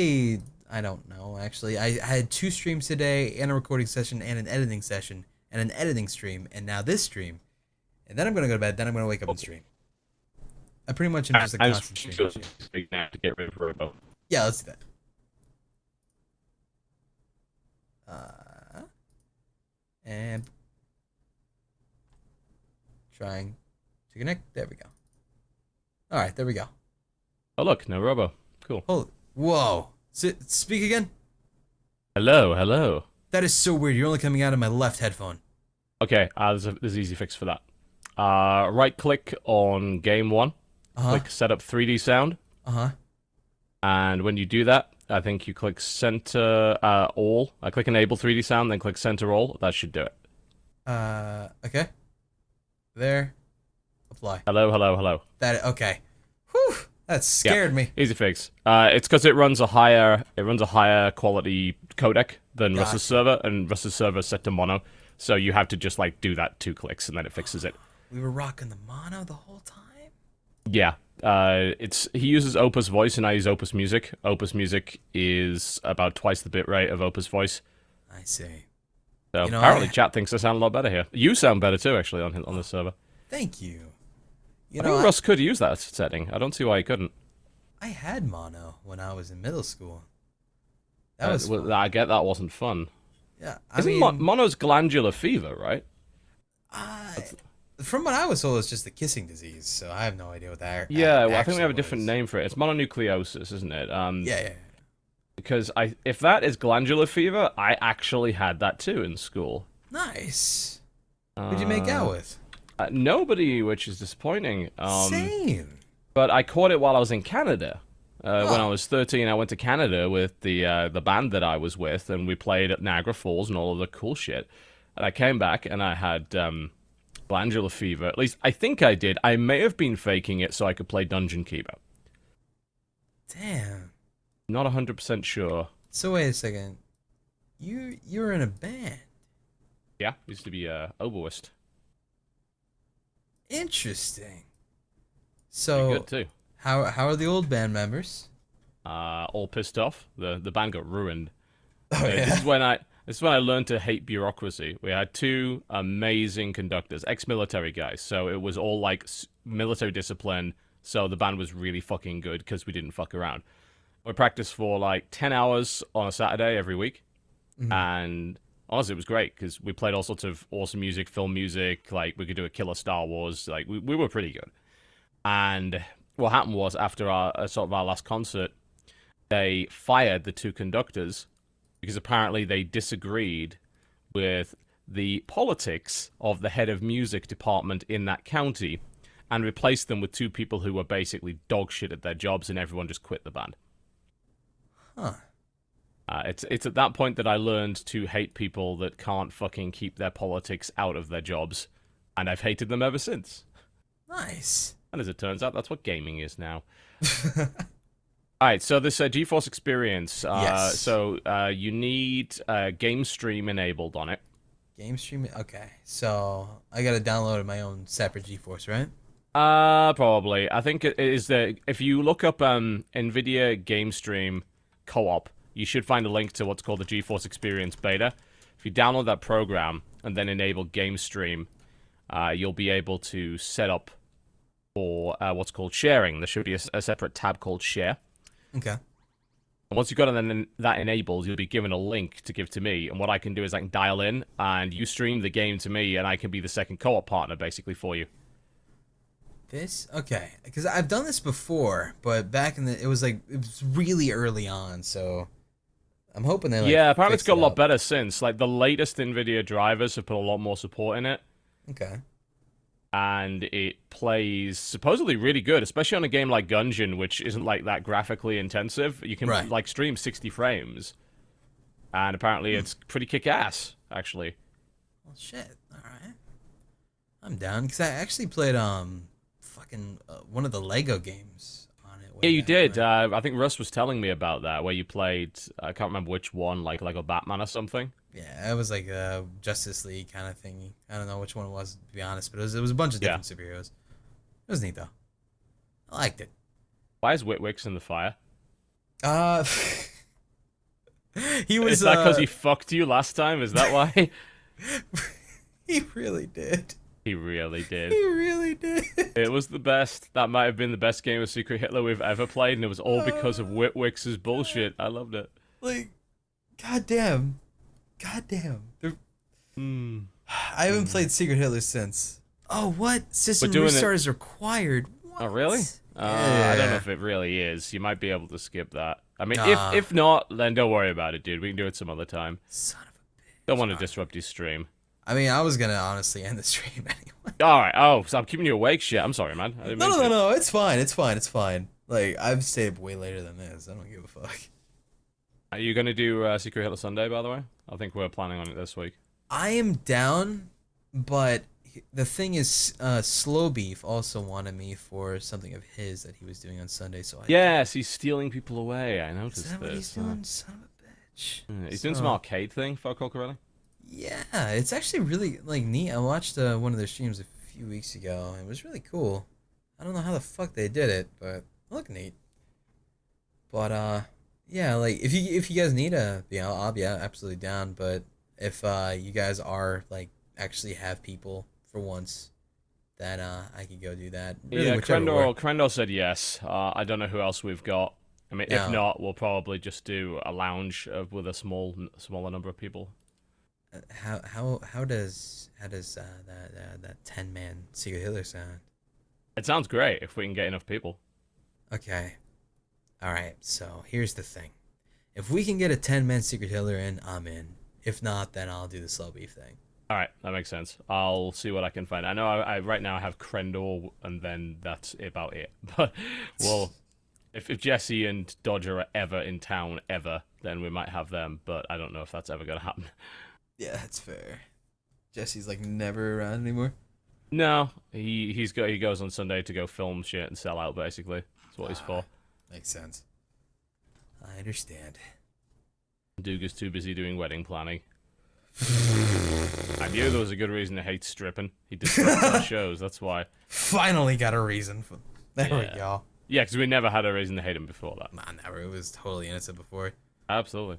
I don't know actually. I had two streams today, and a recording session, and an editing session, and an editing stream, and now this stream, and then I'm gonna go to bed. Then I'm gonna wake up and stream. I pretty much am just a I just constant stream feel machine. big now to get rid of Robo. Yeah, let's do that. Uh, and trying to connect. There we go. All right, there we go. Oh look, no Robo. Cool. Oh, whoa! Speak again. Hello, hello. That is so weird. You're only coming out of my left headphone. Okay, there's an easy fix for that. Right click on game one. Uh huh. Click set up 3D sound. Uh huh. And when you do that, I think you click center all. I click enable 3D sound, then click center all. That should do it. Okay. There. Apply. Hello, hello, hello. Okay. Whew. That scared me. Easy fix. It's because it runs a higher quality codec than Gotcha. Russ's server, and Russ's server is set to mono. So you have to just like do that 2 clicks, and then it fixes it. We were rocking the mono the whole time? Yeah. He uses Opus voice, and I use Opus Music. Opus Music is about twice the bitrate of Opus voice. I see. So You know, apparently, chat thinks I sound a lot better here. You sound better too, actually, on the server. Thank you. You I know, think Russ could use that setting. I don't see why he couldn't. I had mono when I was in middle school. That was fun. I get that wasn't fun. Yeah, I Isn't mean, mono's glandular fever, right? from what I was told, it's just a kissing disease, so I have no idea what that. Yeah, well, I think we have a actually different was. name for it. It's mononucleosis, isn't it? Yeah. Because if that is glandular fever, I actually had that too in school. Nice. Who'd you make out with? Nobody, which is disappointing. Same. But I caught it while I was in Canada. When I Oh. was 13, I went to Canada with the band that I was with, and we played at Niagara Falls and all of the cool shit. And I came back, and I had glandular fever. At least, I think I did. I may have been faking it so I could play Dungeon Keeper. Damn. Not 100% sure. So wait a second. You were in a band. Yeah, used to be a oboist. Interesting. Pretty So good, too. how are the old band members? All pissed off. The band got ruined. Oh This yeah. is when I learned to hate bureaucracy. We had 2 amazing conductors, ex-military guys. So it was all like military discipline. So the band was really fucking good because we didn't fuck around. We practiced for like 10 hours on a Saturday every week, and honestly, it was great because we played all sorts of awesome music, film music. Like we could do a killer Star Wars. Like we were pretty good. And what happened was after our sort of our last concert, they fired the 2 conductors because apparently they disagreed with the politics of the head of music department in that county, and replaced them with 2 people who were basically dog shit at their jobs, and everyone just quit the band. Huh. It's at that point that I learned to hate people that can't fucking keep their politics out of their jobs, and I've hated them ever since. Nice. And as it turns out, that's what gaming is now. Alright, so this GeForce Experience, Yes. so you need Game Stream enabled on it. Game streaming. Okay. So I gotta download my own separate GeForce, right? Probably. I think it is if you look up NVIDIA Game Stream Co-op, you should find a link to what's called the GeForce Experience Beta. If you download that program and then enable Game Stream, you'll be able to set up for what's called sharing. There should be a separate tab called Share. Okay. And once you've got that enabled, you'll be given a link to give to me. And what I can do is I can dial in, and you stream the game to me, and I can be the second co-op partner, basically, for you. This okay, because I've done this before, but back in it was really early on, so I'm hoping they Yeah, apparently it's fixed got a it lot up. better since. Like, the latest NVIDIA drivers have put a lot more support in it. Okay. And it plays supposedly really good, especially on a game like Gungeon, which isn't like that graphically intensive. You can Right. like stream 60 frames, and apparently it's pretty kick-ass, actually. Well, shit. All right. I'm down because I actually played fucking one of the Lego games on it. Yeah, Way you back did. when. I think Russ was telling me about that, where you played. I can't remember which one, like Lego Batman or something. Yeah, it was like a Justice League kind of thingy. I don't know which one it was to be honest, but it was a bunch of Yeah. different superheroes. It was neat though. I liked it. Why is Witwix in the fire? Uh, He Is was that because he fucked you last time? Is that why? he really did. He really He did. really did. It was the best. That might have been the best game of Secret Hitler we've ever played, and it was all because of Witwix's bullshit. I loved it. Like, goddamn, goddamn. Hmm. I haven't played Secret Hitler since. Oh, what? We're System doing restart it. is required. Oh, What? really? I don't know Yeah. if it really is. You might be able to skip that. I mean, Nah. if not, then don't worry about it, dude. We can do it some other time. Son of Don't a want bitch. to disrupt your stream. I mean, I was gonna honestly end the stream anyway. All right. Oh, so I'm keeping you awake. Shit. I'm sorry, man. I didn't No, mean no, no, to. no. It's fine. It's fine. It's fine. Like, I've stayed up way later than this. I don't give a fuck. Are you gonna do Secret Hitler Sunday, by the way? I think we're planning on it this week. I am down, but the thing is, Slow Beef also wanted me for something of his that he was doing on Sunday, so I. Yes, he's stealing people away. I Is noticed that what he's this. doing? Son of a bitch. He's doing some So, arcade thing for Corelli. yeah, it's actually really like neat. I watched one of their streams a few weeks ago. It was really cool. I don't know how the fuck they did it, but it looked neat. But yeah, like if you guys need a, I'll be absolutely down. But if you guys are like actually have people for once, then I could go do that. Really, Yeah, whichever work. Crendor said yes. I don't know who else we've got. I mean, if Now, not, we'll probably just do a lounge with a smaller number of people. how does that 10-man Secret Hitler sound? It sounds great if we can get enough people. Okay, all right. So here's the thing: if we can get a 10-man Secret Hitler in, I'm in. If not, then I'll do the slow beef thing. All right, that makes sense. I'll see what I can find. I know I right now I have Crendor, and then that's about it. But well, if Jesse and Dodger are ever in town ever, then we might have them. But I don't know if that's ever gonna happen. Yeah, that's fair. Jesse's like never around anymore. No, he goes on Sunday to go film shit and sell out. Basically, that's what he's for. Makes sense. I understand. Duke is too busy doing wedding planning. I knew there was a good reason to hate stripping. He disrupts our shows. That's why. Finally got a reason for. There we Yeah. go. Yeah, because we never had a reason to hate him before that. Nah, never. It was totally innocent before. Absolutely.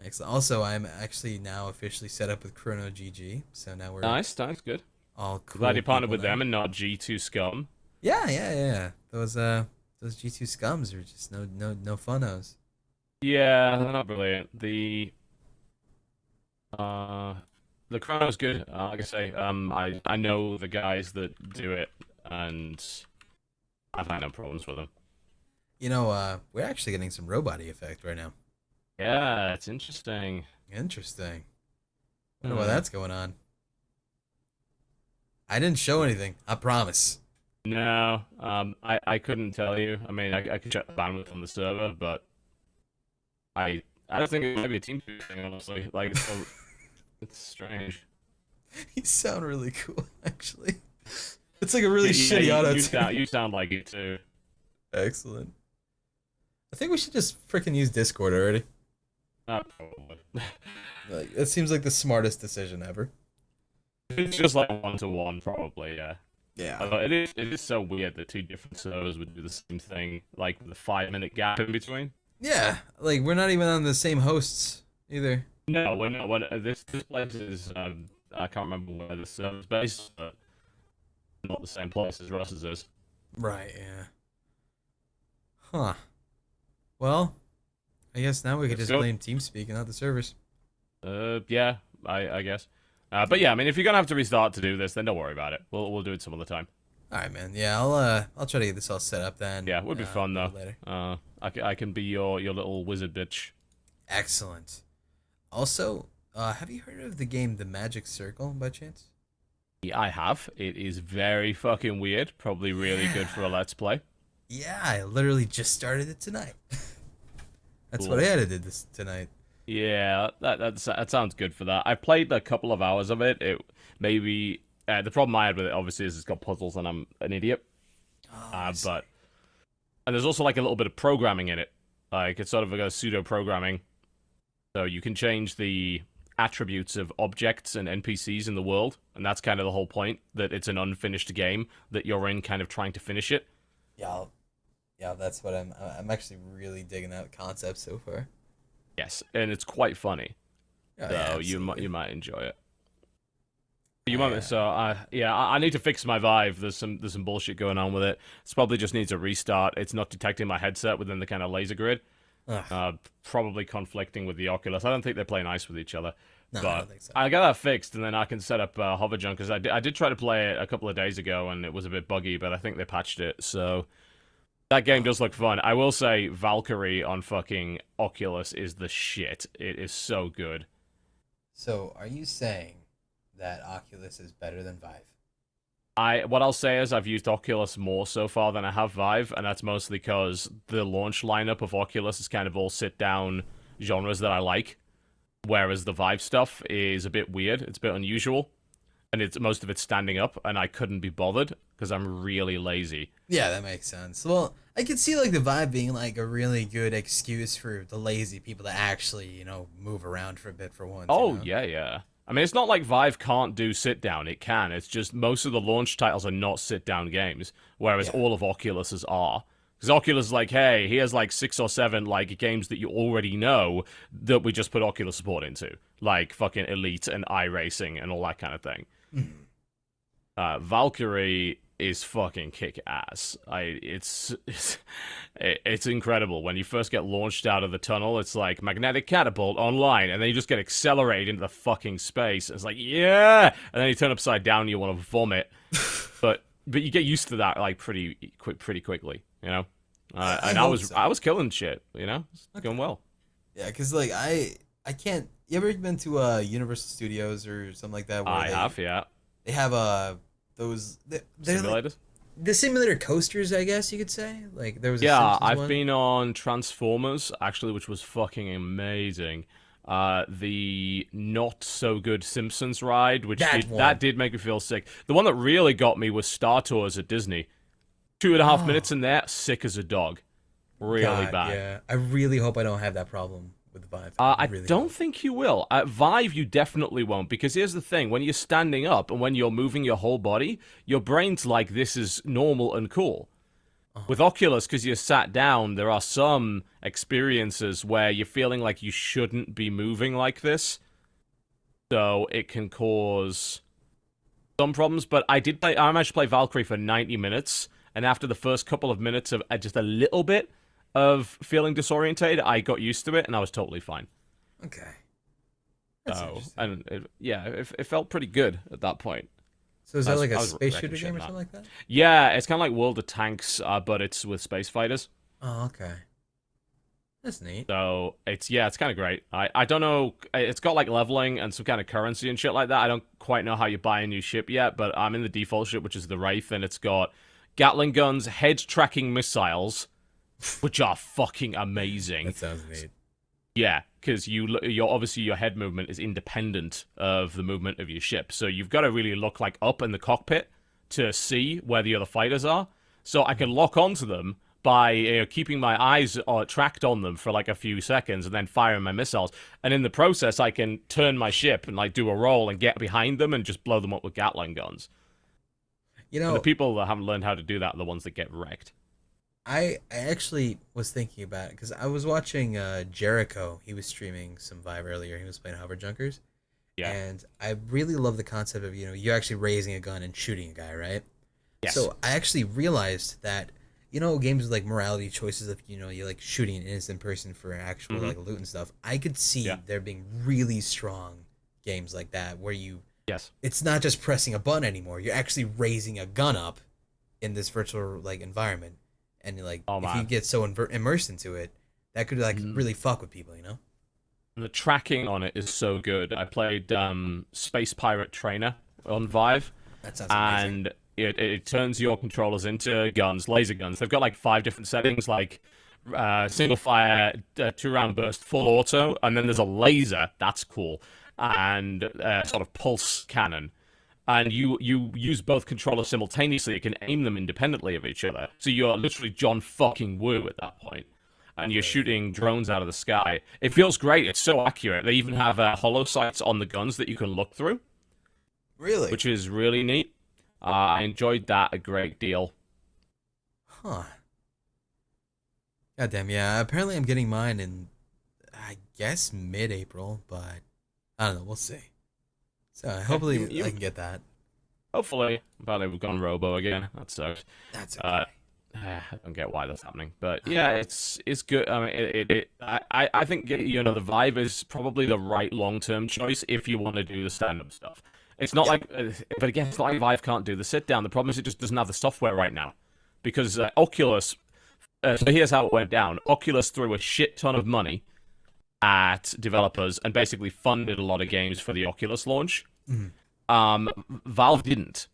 Excellent. Also, I'm actually now officially set up with Chrono GG, so now we're Nice, good. all cool. Glad you partnered people with now. them and not G2 Scum. Yeah, yeah, yeah. Those G2 scums are just no funnos. Yeah, they're not brilliant. The Chrono's good. Like I say, I know the guys that do it, and I've had no problems with them. We're actually getting some robot effect right now. Yeah, it's interesting. Interesting. Wonder why that's going on. I didn't show anything. I promise. No, I couldn't tell you. I mean, I could check the bandwidth on the server, but I don't think it might be a team thing, honestly. Like, it's strange. You sound really cool, actually. It's like a really shitty auto tune. You sound like it too. Excellent. I think we should just freaking use Discord already. Probably. Like, it seems like the smartest decision ever. It's just like 1-to-1, probably, yeah. Yeah. Although it is so weird that two different servers would do the same thing, like with a 5-minute gap in between. Yeah. Like, we're not even on the same hosts either. No, we're not. This place is I can't remember where the server's based, but not the same place as Russ's is. Right, yeah. Huh. Well, I guess now we could Let's just go. blame TeamSpeak and not the servers. Yeah, I guess. But yeah, I mean, if you're gonna have to restart to do this, then don't worry about it. We'll do it some other time. All right, man. Yeah, I'll try to get this all set up then. Yeah, it would be fun though. Later. I can be your little wizard bitch. Excellent. Also, have you heard of the game The Magic Circle by chance? Yeah, I have. It is very fucking weird. Probably really good for a let's play. Yeah, I literally just started it tonight. That's Cool. what I edited this tonight. Yeah, that sounds good for that. I played a couple of hours of it. It maybe the problem I had with it obviously is it's got puzzles and I'm an idiot. Oh, I see. And there's also like a little bit of programming in it. Like it's sort of a pseudo programming, so you can change the attributes of objects and NPCs in the world, and that's kind of the whole point. That it's an unfinished game that you're in, kind of trying to finish it. Yeah, yeah, that's what I'm actually really digging that concept so far. Yes, and it's quite funny. Oh yeah, So absolutely. you might enjoy it. You I might. So yeah, I need to fix my Vive. There's some bullshit going on with it. It probably just needs a restart. It's not detecting my headset within the kind of laser grid. ugh, Probably conflicting with the Oculus. I don't think they play nice with each other. no, I But don't think so. I got that fixed, and then I can set up Hoverjunk because I did try to play it a couple of days ago, and it was a bit buggy, but I think they patched it. So that game Oh does look man. fun. I will say Valkyrie on fucking Oculus is the shit. It is so good. So are you saying that Oculus is better than Vive? What I'll say is I've used Oculus more so far than I have Vive, and that's mostly because the launch lineup of Oculus is kind of all sit down genres that I like, whereas the Vive stuff is a bit weird. It's a bit unusual, and it's most of it's standing up, and I couldn't be bothered because I'm really lazy. Yeah, that makes sense. Well, I could see like the Vive being like a really good excuse for the lazy people to actually, move around for a bit for once, Oh yeah, yeah. I mean, it's not like Vive can't do sit down. It can. It's just most of the launch titles are not sit down games, whereas Yeah. all of Oculus's are. Because Oculus is like, hey, here's like 6 or 7 like games that you already know that we just put Oculus support into, like fucking Elite and iRacing and all that kind of thing. Mhm. Valkyrie is fucking kick ass. It's incredible when you first get launched out of the tunnel. It's like magnetic catapult online, and then you just get accelerated into the fucking space. It's like yeah, and then you turn upside down, and you want to vomit. But you get used to that like pretty quickly, you know. I And hope so. I was killing shit, you know, it's Okay. going well. Yeah, because like I can't. You ever been to Universal Studios or something like that where I they have, yeah, they have those they're like simulators. the simulator coasters, I guess you could say. Like there was a Yeah, Simpsons I've one. been on Transformers actually, which was fucking amazing. The not so good Simpsons ride, which That that one. did make me feel sick. The one that really got me was Star Tours at Disney. 2.5 minutes Oh in there, sick as a dog, really God, bad. yeah. I really hope I don't have that problem with the Vive. I I really don't hope. think you will. At Vive, you definitely won't, because here's the thing: when you're standing up and when you're moving your whole body, your brain's like this is normal and cool. Oh, With Oculus, because you're sat down, there are some experiences where you're feeling like you shouldn't be moving like this. So it can cause some problems. But I managed to play Valkyrie for 90 minutes. And after the first couple of minutes of just a little bit of feeling disorientated, I got used to it and I was totally fine. okay. That's So, interesting. and yeah, it felt pretty good at that point. So is that like a I was space wrecking shooter shit game in or that. something like that? Yeah, it's kind of like World of Tanks, but it's with space fighters. Oh, okay. That's neat. So it's kind of great. I don't know. It's got like leveling and some kind of currency and shit like that. I don't quite know how you buy a new ship yet, but I'm in the default ship, which is the Wraith, and it's got Gatling guns, head tracking missiles, which are fucking amazing. That sounds neat. Yeah, because you're obviously your head movement is independent of the movement of your ship, so you've got to really look like up in the cockpit to see where the other fighters are. So I can Mhm. lock onto them by keeping my eyes tracked on them for like a few seconds and then firing my missiles. And in the process, I can turn my ship and like do a roll and get behind them and just blow them up with Gatling guns. You And the know, people that haven't learned how to do that are the ones that get wrecked. I actually was thinking about it because I was watching Jericho. He was streaming some Vive earlier. He was playing Hover Junkers, Yeah. and I really love the concept of you're actually raising a gun and shooting a guy, right? Yes. So I actually realized that games with like morality choices of you like shooting an innocent person for actual Mm-hmm. like loot and stuff. I could Yeah. see there being really strong games like that where Yes. it's not just pressing a button anymore. You're actually raising a gun up in this virtual like environment, and like Oh if you man. get so immersed into it, that could like Mm-hmm. really fuck with people. And the tracking on it is so good. I played Space Pirate Trainer on Vive, That sounds amazing. and it turns your controllers into guns, laser guns. They've got like 5 different settings, like single fire, 2 round burst, full auto, and then there's a laser. That's cool, and sort of pulse cannon. And you use both controllers simultaneously. You can aim them independently of each other. So you're literally John fucking Woo at that point, and you're Crazy. shooting drones out of the sky. It feels great. It's so accurate. They even have hollow sights on the guns that you can look through, Really? which is really neat. I enjoyed that a great deal. Huh. God damn. Yeah. Apparently, I'm getting mine, and I guess mid-April, but I don't know. We'll see. So Yeah, hopefully I can get that. hopefully. Apparently we've gone Robo again. That sucks. That's Uh, okay. I don't get why that's happening, but yeah, it's good. I mean, I think the Vive is probably the right long-term choice if you want to do the stand-up stuff. It's not Yeah. like, but again, it's not like Vive can't do the sit-down. The problem is it just doesn't have the software right now, because Oculus. So here's how it went down. Oculus threw a shit ton of money at developers and basically funded a lot of games for the Oculus launch. Mhm. Valve didn't.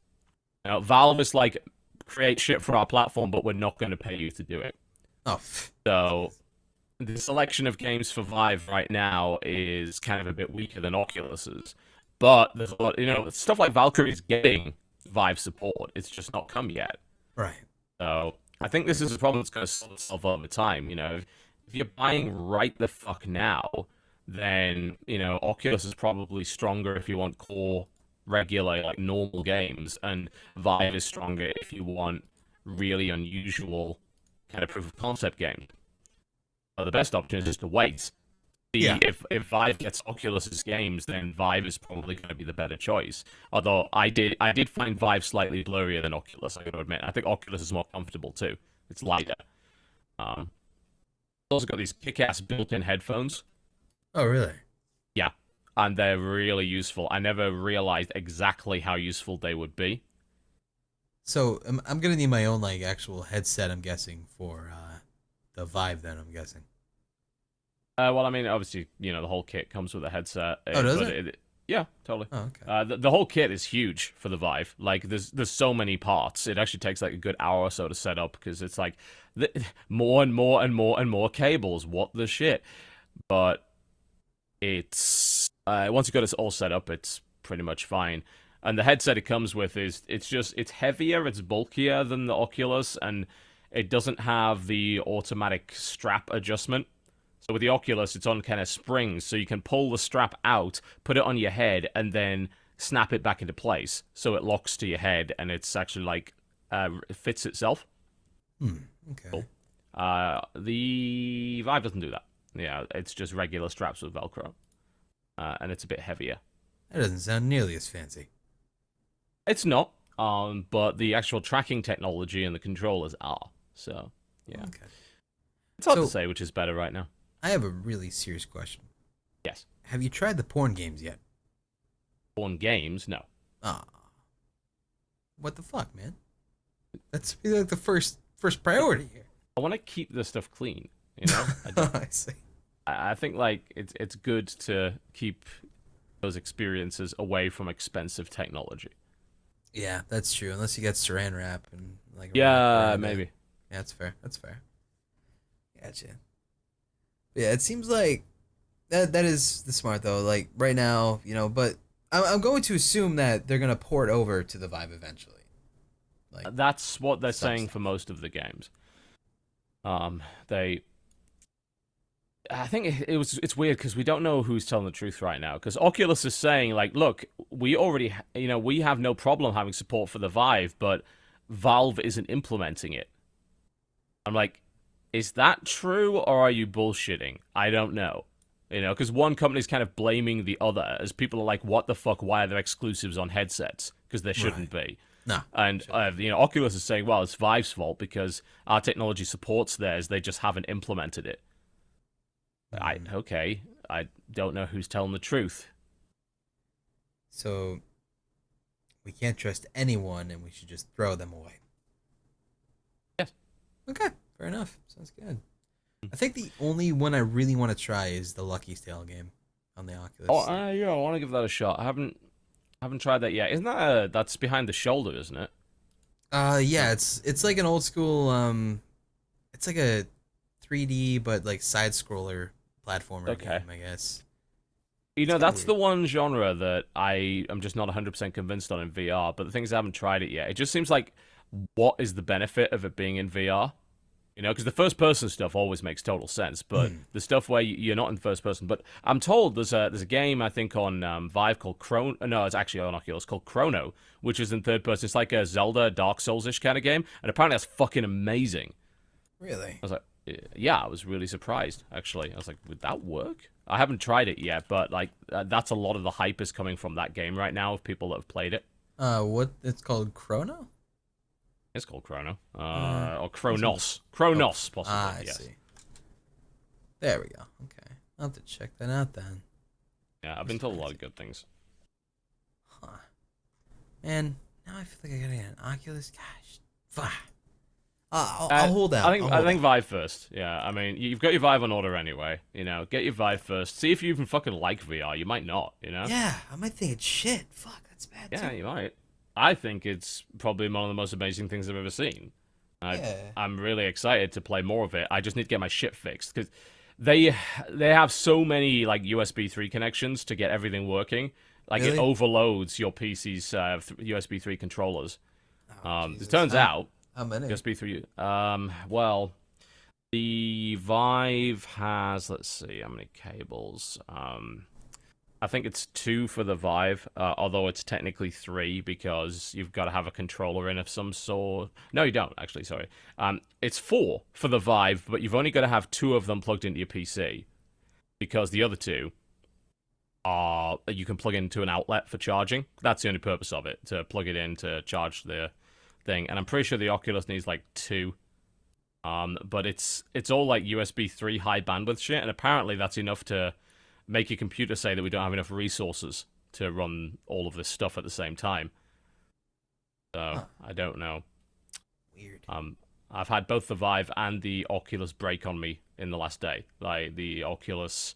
Valve is like, create shit for our platform, but we're not going to pay you to do it. Oh, So the selection of games for Vive right now is kind of a bit weaker than Oculus's. But there's a lot, stuff like Valkyrie is getting Vive support. It's just not come yet. right. So I think this is a problem that's going to solve itself over time. If you're buying right the fuck now, then Oculus is probably stronger if you want core, regular, like normal games, and Vive is stronger if you want really unusual kind of proof of concept games. But the best option is just to wait. Yeah. If Vive gets Oculus's games, then Vive is probably going to be the better choice. Although I did find Vive slightly blurrier than Oculus, I got to admit. I think Oculus is more comfortable too. It's lighter. It's also got these kick-ass built-in headphones. Oh, really? Yeah, and they're really useful. I never realized exactly how useful they would be. So I'm gonna need my own like actual headset. I'm guessing for the Vive. Then I'm guessing. Well, I mean, obviously, the whole kit comes with a headset. Oh, does but it? yeah, totally. Oh, okay. The whole kit is huge for the Vive. Like, there's so many parts. It actually takes like a good hour or so to set up because it's like more and more and more and more cables. What the shit? But it's once you got it all set up, it's pretty much fine. And the headset it comes with it's heavier, it's bulkier than the Oculus, and it doesn't have the automatic strap adjustment. So with the Oculus, it's on kind of springs, so you can pull the strap out, put it on your head, and then snap it back into place. So it locks to your head, and it's actually like it fits itself. Hmm. Okay. Cool. The Vive doesn't do that. Yeah, it's just regular straps with Velcro, and it's a bit heavier. That doesn't sound nearly as fancy. It's not, but the actual tracking technology and the controllers are. So yeah, Okay. it's hard So to say which is better right now. I have a really serious question. Yes, Have you tried the porn games yet? on games, no. Ah, what the fuck, man? That's really like the first priority here. I want to keep this stuff clean. You know, I, I see. I think like it's good to keep those experiences away from expensive technology. Yeah, that's true. Unless you get Saran wrap and like wrap Yeah, around it. maybe. Yeah, that's fair. That's fair. Gotcha. Yeah, it seems like that is the smart though. Like right now, but I'm going to assume that they're gonna port over to the Vive eventually. Like That's what they're some saying stuff. for most of the games. They I think it's weird because we don't know who's telling the truth right now. Because Oculus is saying like, look, we already we have no problem having support for the Vive, but Valve isn't implementing it. I'm like, is that true or are you bullshitting? I don't know. Because one company's kind of blaming the other as people are like, what the fuck? Why are there exclusives on headsets? Because there shouldn't be. No. And Oculus is saying, well, it's Vive's fault because our technology supports theirs. They just haven't implemented it. Okay, I don't know who's telling the truth. So we can't trust anyone, and we should just throw them away. Yes. Okay, fair enough. Sounds good. I think the only one I really want to try is the Lucky's Tale game on the Oculus. Oh, yeah, I want to give that a shot. I haven't tried that yet. Isn't that that's behind the shoulder, isn't it? Yeah, it's like an old school it's like a 3D but like side scroller platformer Okay. game, I guess. That's Weird. the one genre that I am just not 100% convinced on in VR, but the thing is I haven't tried it yet. It just seems like, what is the benefit of it being in VR? Because the first person stuff always makes total sense, but the stuff where you're not in first person. But I'm told there's a game I think on Vive called Chrono. No, it's actually on Oculus called Chrono, which is in third person. It's like a Zelda Dark Souls ish kind of game, and apparently that's fucking amazing. Really? I was like, yeah, I was really surprised, actually. I was like, would that work? I haven't tried it yet, but like that's a lot of the hype is coming from that game right now of people that have played it. What it's called, Chrono? It's called Chrono, or This one's Kronos, oh, Kronos, possibly. I Yes. see. There we go. Okay, I'll have to check that out then. Yeah, I've been told a lot of good things. Huh. Man, now I feel like I gotta get an Oculus. Gosh, fuck. I'll hold out. I think Vive first. Yeah, I mean, you've got your Vive on order anyway. You know, get your Vive first. See if you even fucking like VR. You might not. You know. Yeah, I might think it's shit. Fuck, that's bad Yeah, too. you might. I think it's probably one of the most amazing things I've ever seen. Yeah. I'm really excited to play more of it. I just need to get my shit fixed because they have so many like USB 3 connections to get everything working. Like it Really? overloads your PC's USB 3 controllers. Oh, It Jesus. turns out How many? USB 3. Well, the Vive has, let's see how many cables. I think it's 2 for the Vive, although it's technically 3 because you've got to have a controller in of some sort. No, you don't, actually, sorry. It's 4 for the Vive, but you've only got to have 2 of them plugged into your PC because the other 2 are you can plug into an outlet for charging. That's the only purpose of it, to plug it in to charge the thing. And I'm pretty sure the Oculus needs like 2. But it's all like USB 3 high bandwidth shit, and apparently that's enough to make your computer say that we don't have enough resources to run all of this stuff at the same time. So, I don't know. Weird. I've had both the Vive and the Oculus break on me in the last day. Like, the Oculus,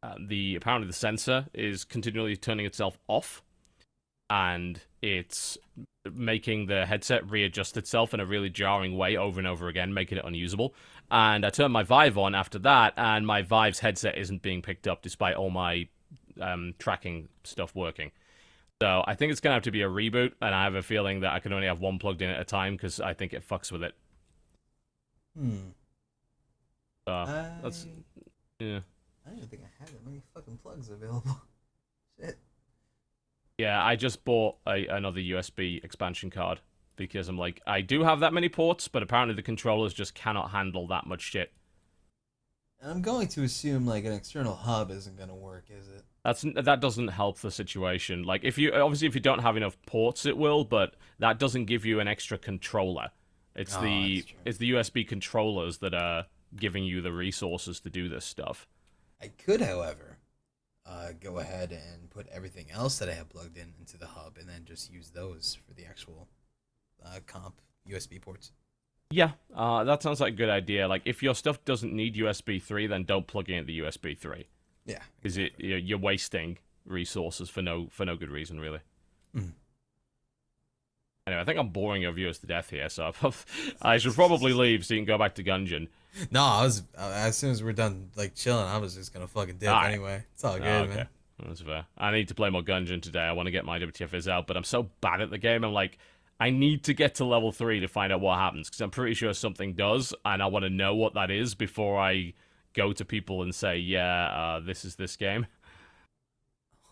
apparently the sensor is continually turning itself off, and it's making the headset readjust itself in a really jarring way over and over again, making it unusable. And I turned my Vive on after that, and my Vive's headset isn't being picked up despite all my tracking stuff working. So I think it's going to have to be a reboot, and I have a feeling that I can only have one plugged in at a time because I think it fucks with it. That's... Yeah. I don't even think I had that many fucking plugs available. Shit. Yeah, I just bought another USB expansion card because I'm like, I do have that many ports, but apparently the controllers just cannot handle that much shit. And I'm going to assume like an external hub isn't gonna work, is it? That doesn't help the situation. Like if you don't have enough ports, it will, but that doesn't give you an extra controller. It's it's the USB controllers that are giving you the resources to do this stuff. I could, however, go ahead and put everything else that I have plugged in into the hub, and then just use those for the actual comp USB ports. Yeah, that sounds like a good idea. Like, if your stuff doesn't need USB 3, then don't plug in the USB 3. Yeah, because you're wasting resources for no good reason, really. Mm. Anyway, I think I'm boring your viewers to death here, so I should probably leave so you can go back to Gungeon. No, I was as soon as we're done like chilling, I was just gonna fucking dip anyway. It's all good, man. That's fair. I need to play more Gungeon today. I want to get my WTFs out, but I'm so bad at the game. I'm like, I need to get to level 3 to find out what happens, because I'm pretty sure something does, and I want to know what that is before I go to people and say, yeah, this is this game.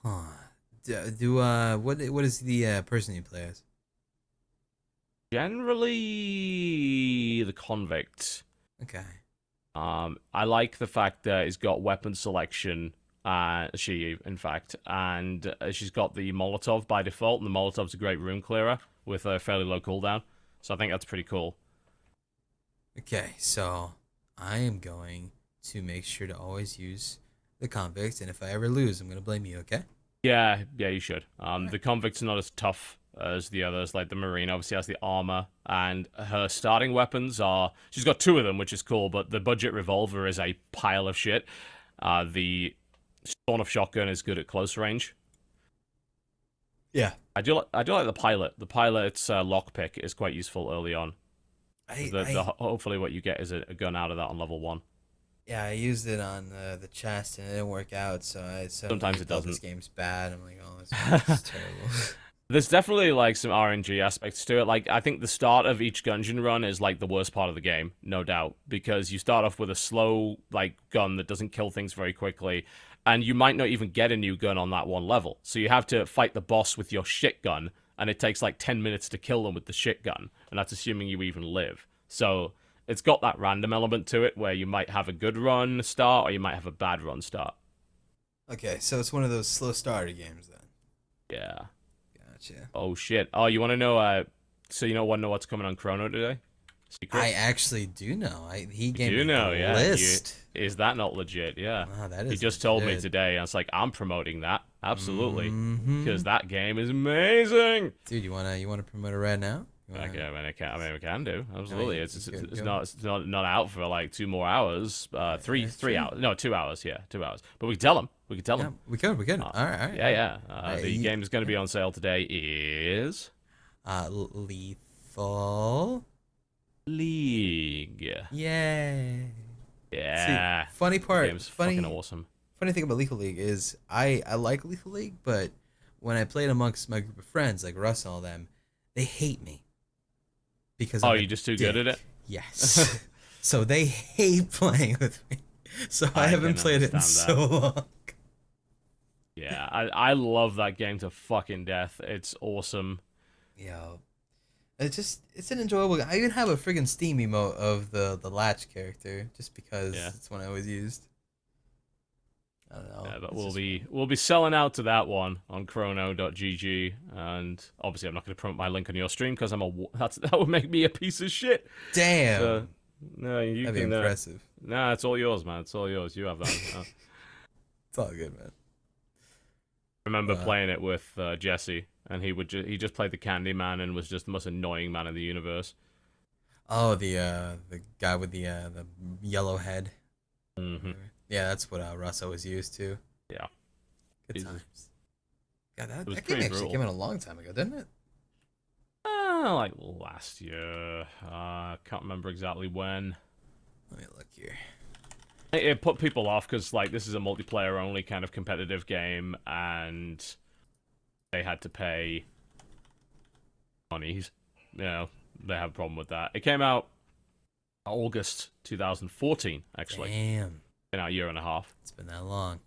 Huh. What is the person you play as? Generally, the convict. Okay. I like the fact that he's got weapon selection. She, in fact, and she's got the Molotov by default, and the Molotov's a great room clearer with a fairly low cooldown. So I think that's pretty cool. Okay, so I am going to make sure to always use the convict, and if I ever lose, I'm gonna blame you. Okay? Yeah, you should. The convict's not as tough as the others. Like the Marine obviously has the armor, and her starting weapons are... She's got 2 of them, which is cool, but the budget revolver is a pile of shit. The sawn-off shotgun is good at close range. Yeah. I do like the pilot. The pilot's lockpick is quite useful early on. Hopefully what you get is a gun out of that on level 1. Yeah, I used it on the chest and it didn't work out, so I said, sometimes it doesn't. This game's bad. I'm like, oh, this is terrible. There's definitely like some RNG aspects to it. Like I think the start of each Gungeon run is like the worst part of the game, no doubt, because you start off with a slow like gun that doesn't kill things very quickly, and you might not even get a new gun on that one level. So you have to fight the boss with your shit gun, and it takes like 10 minutes to kill them with the shit gun, and that's assuming you even live. So it's got that random element to it where you might have a good run start or you might have a bad run start. Okay, so it's one of those slow starter games then. Yeah. Gotcha. Oh shit. Oh, you want to know? So you want to know what's coming on Chrono today? Secret. I actually do know. He You gave do me a know, yeah. list. Is that not legit? Yeah. Wow, that He is just told me legit. today. I was like, I'm promoting that. Absolutely. Mm-hmm. Because that game is amazing. Dude, you wanna promote it right now? You wanna, We can do. no, Absolutely. go, It's go. not out for like 2 more hours. Yeah, Three true. hours. No, 2 hours. Yeah, 2 hours. But we can tell him. We can tell Yeah, him. we could. Uh, All right, all right, yeah, all right. yeah. All right, The game is going to be on sale today. Is Lethal. League. Yay. See, Yeah. funny The part, game's fucking funny awesome. funny thing about Lethal League is I like Lethal League, but when I play it amongst my group of friends like Russ and all them, they hate me because Oh, I'm a you're just too good at dick. it? Yes. So they hate playing with me. So I I haven't can played it in understand that. so long. Yeah, I love that game to fucking death. It's awesome. Yo, it's an enjoyable. I even have a friggin' Steam emote of the Latch character just because Yeah. it's one I always used. I don't know. Yeah, but It's just fun. we'll be selling out to that one on chrono.gg, and obviously I'm not going to promote my link on your stream because that would make me a piece of shit. So Damn, no, you that'd be can. impressive. Nah, it's all yours, man. It's all yours. You have that. It's all good, man. Remember Uh, playing it with Jesse, and he just played the Candyman and was just the most annoying man in the universe. oh, the guy with the yellow head. Hmm. Whatever. Yeah, that's what Russ always used to. Yeah, Good Jesus. times. God, It that, was that game pretty actually brutal. came out a long time ago, didn't it? Like last year. Can't remember exactly when. Let me look here. It put people off because like this is a multiplayer only kind of competitive game, and they had to pay monies. You know, they have a problem with that. It came out August 2014, actually. Damn, Been out a year and a half. it's been that long.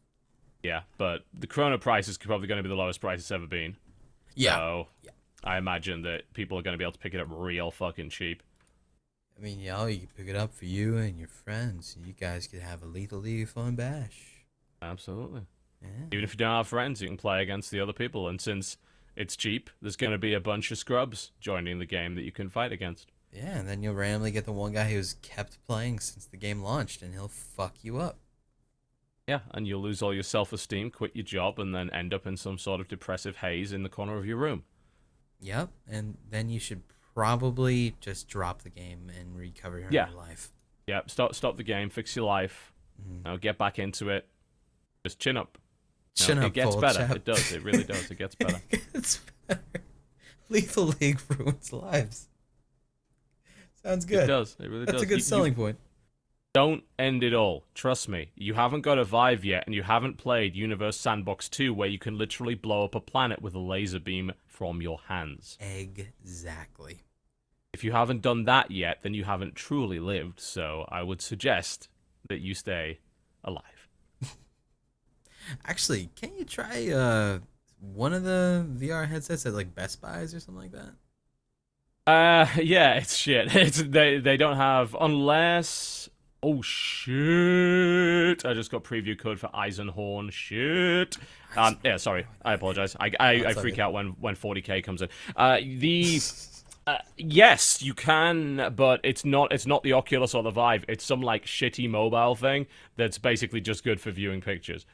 Yeah, but the Chrono price is probably going to be the lowest price it's ever been. Yeah. So Yeah. I imagine that people are going to be able to pick it up real fucking cheap. I mean, yo, you can pick it up for you and your friends. You guys could have a Lethal League fun bash. Absolutely. Yeah. Even if you don't have friends, you can play against the other people. And since it's cheap, there's going to be a bunch of scrubs joining the game that you can fight against. Yeah, and then you'll randomly get the one guy who's kept playing since the game launched, and he'll fuck you up. Yeah, and you'll lose all your self-esteem, quit your job, and then end up in some sort of depressive haze in the corner of your room. Yep, and then you should probably just drop the game and recover your Yeah, life. yeah. Stop the game, fix your life, get back into it. Just chin up. Chin It up, gets full better. chap. It does. It really does. It gets better. It's better. Lethal League ruins lives. Sounds It good. does. It really That's does. a good You selling point. don't end it all. Trust me. You haven't got a Vive yet, and you haven't played Universe Sandbox 2, where you can literally blow up a planet with a laser beam from your hands. Exactly. If you haven't done that yet, then you haven't truly lived, so I would suggest that you stay alive. Actually, can't you try one of the VR headsets at like Best Buys or something like that? Yeah, it's shit. They don't have unless. Oh shit! I just got preview code for Eisenhorn. Shit. Yeah, sorry. I apologize. I That's all freak good. out when 40k comes in. Yes, you can, but it's not the Oculus or the Vive. It's some like shitty mobile thing that's basically just good for viewing pictures.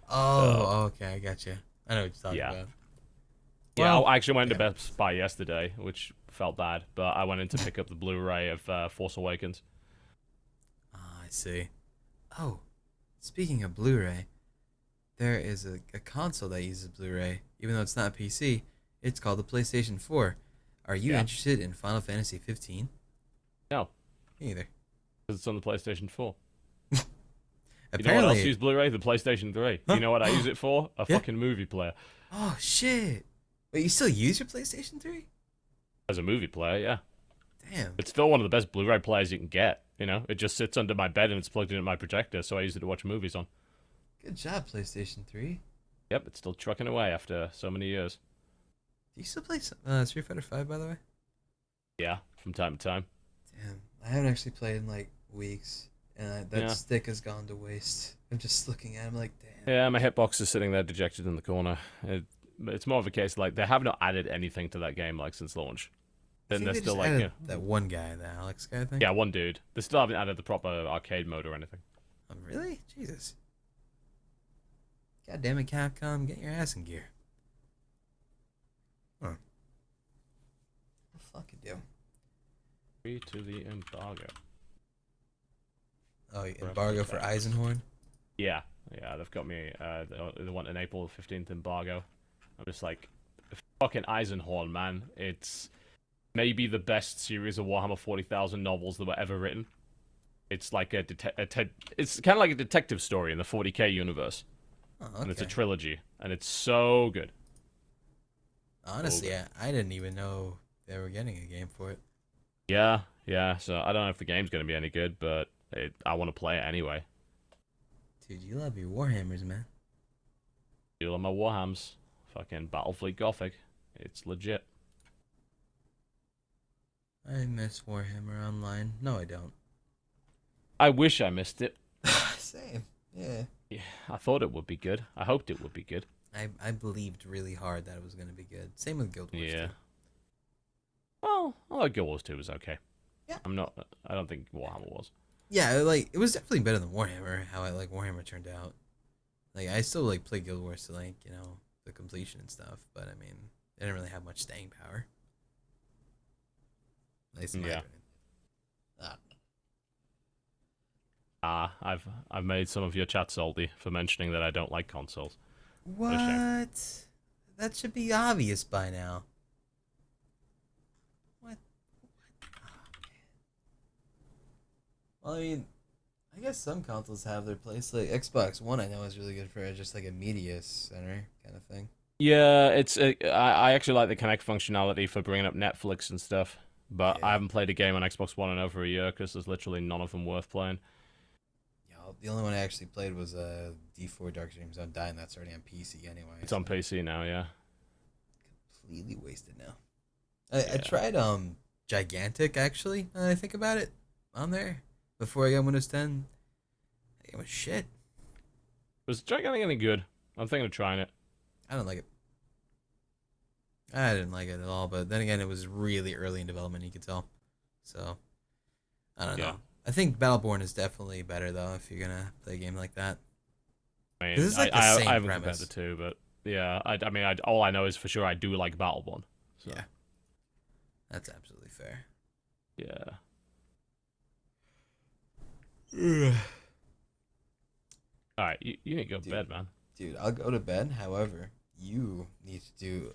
So Oh, okay, I got you. I know what you're talking yeah. about. Yeah, Well, I actually went to damn. Best Buy yesterday, which felt bad, but I went in to pick up the Blu-ray of Force Awakens. Ah, I see. Oh, speaking of Blu-ray, there is a console that uses Blu-ray, even though it's not a PC. It's called the PlayStation 4. Are you Yeah. interested in Final Fantasy 15? No, Me either. because it's on the PlayStation 4. You know what else Apparently. used Blu-ray? The PlayStation 3. Huh? You know what I use it for? A Yeah. fucking movie player. Oh shit! Wait, you still use your PlayStation 3? As a movie player, yeah. Damn. It's still one of the best Blu-ray players you can get. You know, it just sits under my bed and it's plugged into my projector, so I use it to watch movies on. Good job, PlayStation 3. Yep, it's still trucking away after so many years. Do you still play Street Fighter 5, by the way? Yeah, from time to time. Damn, I haven't actually played in like weeks, and that Yeah. stick has gone to waste. I'm just looking at him like, damn. Yeah, my hitbox is sitting there dejected in the corner. It's more of a case like they have not added anything to that game like since launch. I Then think they're they still just like, added that one guy, the Alex guy thing. yeah, one dude. They still haven't added the proper arcade mode or anything. Oh, really? Jesus. God damn it, Capcom, get your ass in gear. Huh. What the fuck you do? Free to the embargo. Oh, embargo for Eisenhorn? Yeah, yeah, they've got me. They want an April 15th embargo. I'm just like, fucking Eisenhorn, man. It's maybe the best series of Warhammer 40,000 novels that were ever written. It's like it's kind of like a detective story in the 40k universe, Oh, okay. and it's a trilogy, and it's so good. Honestly, So good. I didn't even know they were getting a game for it. Yeah, yeah. So I don't know if the game's gonna be any good, but I want to play it anyway. Dude, you love your Warhammers, man. Deal on my Warhams, fucking Battlefleet Gothic. It's legit. I miss Warhammer Online. No, I don't. I wish I missed it. Same. Yeah. Yeah, I thought it would be good. I hoped it would be good. I believed really hard that it was going to be good. Same with Guild Wars Yeah. 2. Well, I like Guild Wars 2 was okay. Yeah. I don't think Warhammer was. Yeah, like it was definitely better than Warhammer. How I like Warhammer turned out. Like I still like play Guild Wars to like the completion and stuff, but I mean they didn't really have much staying power. At least in my opinion. I've made some of your chat salty for mentioning that I don't like consoles. What? That should be obvious by now. What? Well, I mean, I guess some consoles have their place. Like Xbox One, I know is really good for just like a media center kind of thing. Yeah, I actually like the Connect functionality for bringing up Netflix and stuff, but I Yeah. haven't played a game on Xbox One in over a year because there's literally none of them worth playing. Yeah, the only one I actually played was D4 Dark Dreams Undying. That's already on PC anyway. It's on PC now, yeah. Completely wasted now. I Yeah. tried Gigantic actually. Now that I think about it, on there before I got Windows 10. It was shit. Was Gigantic any good? I'm thinking of trying it. I don't like it. I didn't like it at all. But then again, it was really early in development. You could tell. So I don't Yeah. know. I think Battleborn is definitely better though if you're gonna play a game like that. I mean, 'Cause it's like the same I haven't premise. compared the two, but yeah, I mean, all I know is for sure I do like Battleborn. So, Yeah, that's absolutely fair. yeah. All right, you need to go to Dude. bed, man. Dude, I'll go to bed. However, you need to do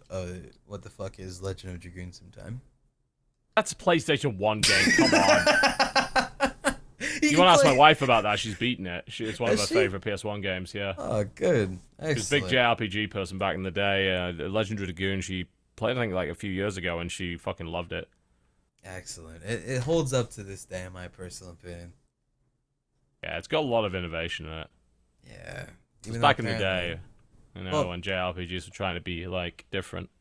what the fuck is Legend of Dragoon sometime. That's a PlayStation 1 game. Come on. you You want to ask my wife about that? She's beaten it. It's one of her Has she? favorite PS1 games. Yeah. Oh, good. She was a big Excellent. JRPG person back in the day. Legend of Dragoon. She played I think like a few years ago, and she fucking loved it. Excellent. It holds up to this day, in my personal opinion. Yeah, it's got a lot of innovation in it. Yeah. It's back in the day, Well- when JRPGs were trying to be like different.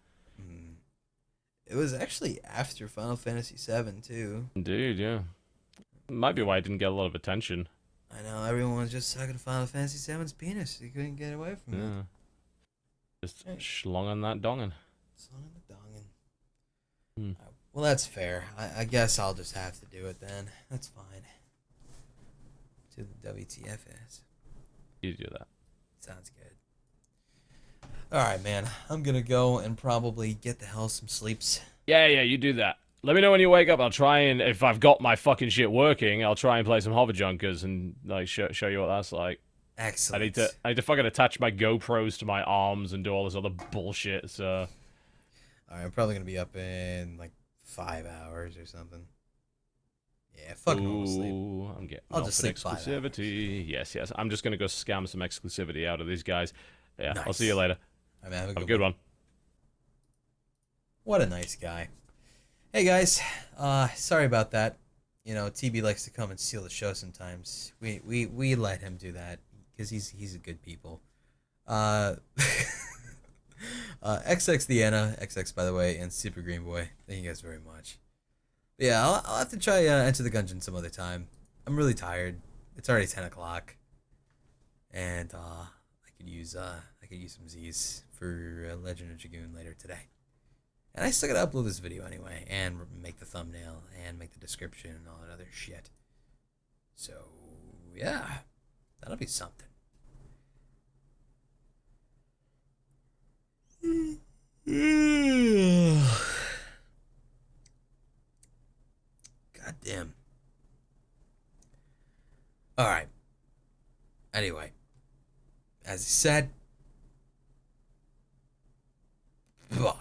It was actually after Final Fantasy VII too. Indeed, yeah. Might be why it didn't get a lot of attention. I know everyone was just sucking Final Fantasy VII's penis. You couldn't get away from it. Yeah. Just Right. schlong on that dongin. Son of a dongin. Hmm. Well, that's fair. I guess I'll just have to do it then. That's fine. To the WTF is. You do that. Sounds good. Alright, man. I'm gonna go and probably get the hell some sleeps. Yeah, you do that. Let me know when you wake up. I'll try and, if I've got my fucking shit working, I'll try and play some Hover Junkers and like show you what that's like. Excellent. I need to fucking attach my GoPros to my arms and do all this other bullshit. So Alright, I'm probably gonna be up in like 5 hours or something. Yeah, fuck normal sleep. Ooh, I'm getting I'll off just an sleep 5 exclusivity. Yes. I'm just gonna go scam some exclusivity out of these guys. Yeah, I'll Nice. see you later. Alright, man, Have a good one. What a nice guy. Hey guys, sorry about that. You know, TB likes to come and steal the show sometimes. We let him do that because he's a good people. XX Theana, XX by the way, and Super Green Boy. Thank you guys very much. Yeah, I'll have to try Enter the Gungeon some other time. I'm really tired. It's already 10 o'clock, and I could use some Z's for Legend of Dragoon later today. And I still gotta upload this video anyway, and make the thumbnail, and make the description, and all that other shit. So yeah, that'll be something. God damn. All right. Anyway, as I said, bye.